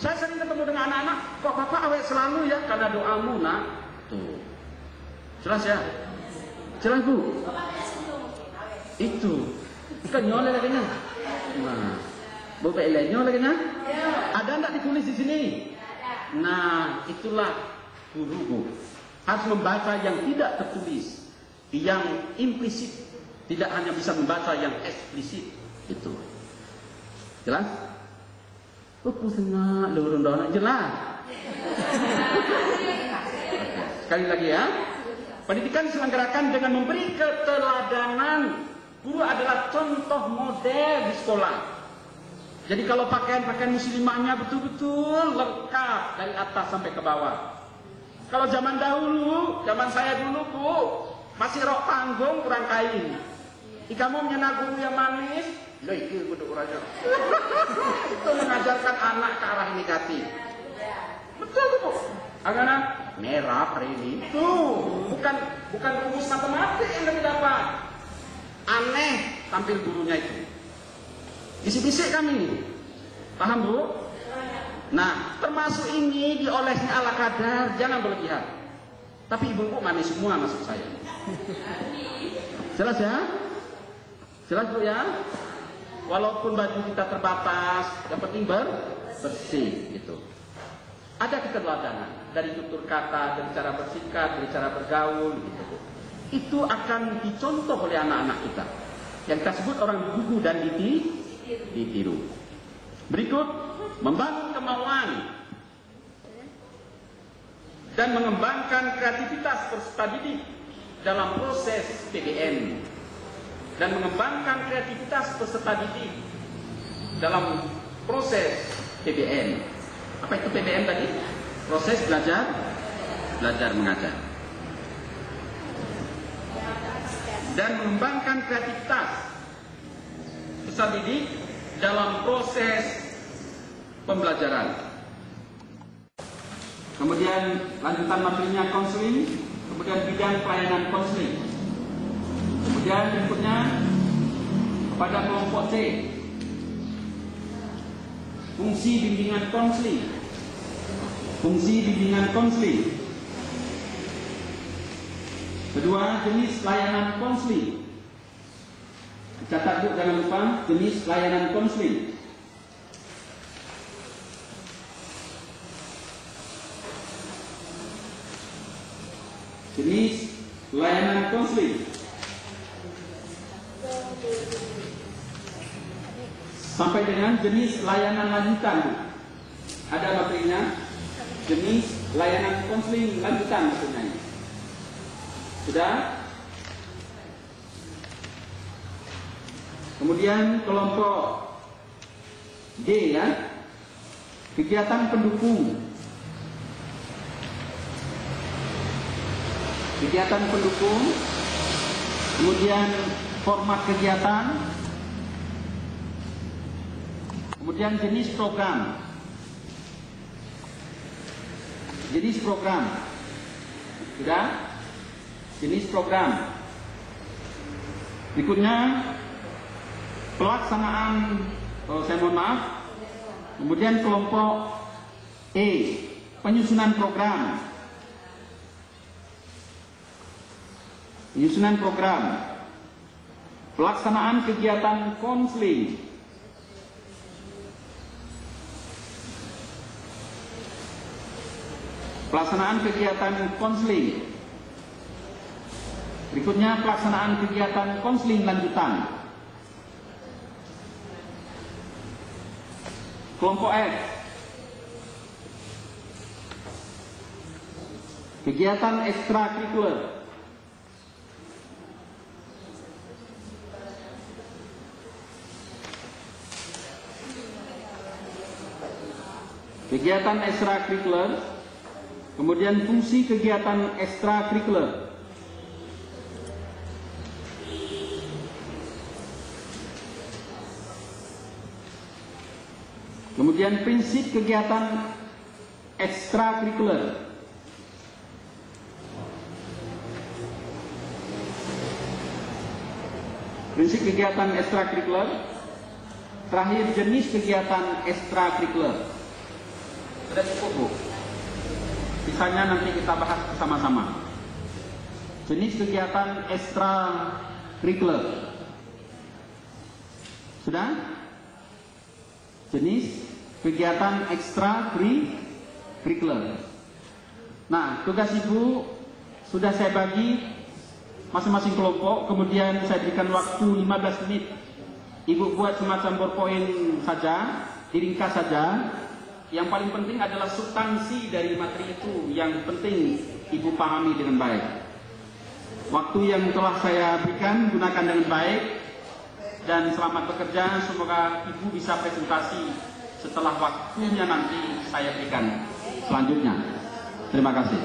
Saya sering ketemu dengan anak-anak, kok bapak awet selalu ya? Karena doamu nak. Tuh. Jelas ya? Jelas bu? Itu. Bukan nyoleh lagi nya. Nah, bapak nyoleh lagi nya? Ada enggak ditulis di sini? Nah, itulah guru bu. Harus membaca yang tidak tertulis, yang implisit. Tidak hanya bisa membaca yang eksplisit. Itu. Jelas? Pusingnya lurun dona jelas. Sekali lagi ya. Pendidikan diselenggarakan dengan memberi keteladanan. Guru adalah contoh model di sekolah. Jadi kalau pakaian muslimahnya betul-betul lengkap dari atas sampai ke bawah. Kalau zaman dahulu, zaman saya dulu bu, masih rok panggung kurang kain. Kamu menyenang guru yang manis, loh itu kudu raja. Itu mengajarkan anak ke arah negatif. Betul bu. Agak merah hari ini. Tuh, bukan rumus matematik yang kami dapat. Aneh tampil gurunya itu. Bisik-bisik kami. Paham bu? Nah, termasuk ini diolesnya ala kadar, jangan berlebihan. Tapi ibu-ibu manis semua maksud saya. Jelas ya? Jelas bu ya? Walaupun baju kita terbatas, yang penting bersih gitu. Ada keteladanan dari tutur kata, dari cara bersikap, dari cara bergaul gitu. Itu akan dicontoh oleh anak-anak kita. Yang kita sebut orang gugu dan ditiru. Berikut, membangun kemauan dan mengembangkan kreativitas peserta didik dalam proses PBN. Dan mengembangkan kreativitas peserta didik dalam proses PBN. Apa itu PBN tadi? Proses belajar mengajar. Dan mengembangkan kreativitas peserta didik dalam proses pembelajaran. Kemudian lanjutan materinya konseling, kemudian bidang pelayanan konseling. Kemudian berikutnya pada kelompok C, fungsi bimbingan konseling. Fungsi bimbingan konseling. Kedua, jenis layanan konseling. Catat bu, jangan lupa jenis layanan konseling. Jenis layanan konseling. Sampai dengan jenis layanan lanjutan. Ada materinya. Jenis layanan konseling lanjutan maksudnya. Sudah? Kemudian kelompok D ya. Kegiatan pendukung. Kegiatan pendukung. Kemudian format kegiatan. Kemudian jenis program. Jenis program. Sudah? Jenis program. Berikutnya pelaksanaan, saya mohon maaf. Kemudian kelompok E, penyusunan program. Penyusunan program. Pelaksanaan kegiatan konseling. Pelaksanaan kegiatan konseling. Berikutnya pelaksanaan kegiatan konseling lanjutan. Kelompok F. Kegiatan ekstrakurikuler. Kegiatan ekstrakurikuler. Kemudian fungsi kegiatan ekstrakurikuler. Kemudian prinsip kegiatan ekstrakurikuler. Prinsip kegiatan ekstrakurikuler. Terakhir jenis kegiatan ekstrakurikuler. Sudah cukup, Bu? Sisanya nanti kita bahas bersama-sama. Jenis kegiatan ekstrakurikuler. Sudah? Jenis kegiatan ekstrakurikuler. Nah, tugas Ibu sudah saya bagi masing-masing kelompok, kemudian saya berikan waktu 15 menit. Ibu buat semacam PowerPoint saja, diringkas saja. Yang paling penting adalah substansi dari materi itu yang penting Ibu pahami dengan baik. Waktu yang telah saya berikan gunakan dengan baik dan selamat bekerja. Semoga Ibu bisa presentasi setelah waktunya nanti saya berikan selanjutnya. Terima kasih.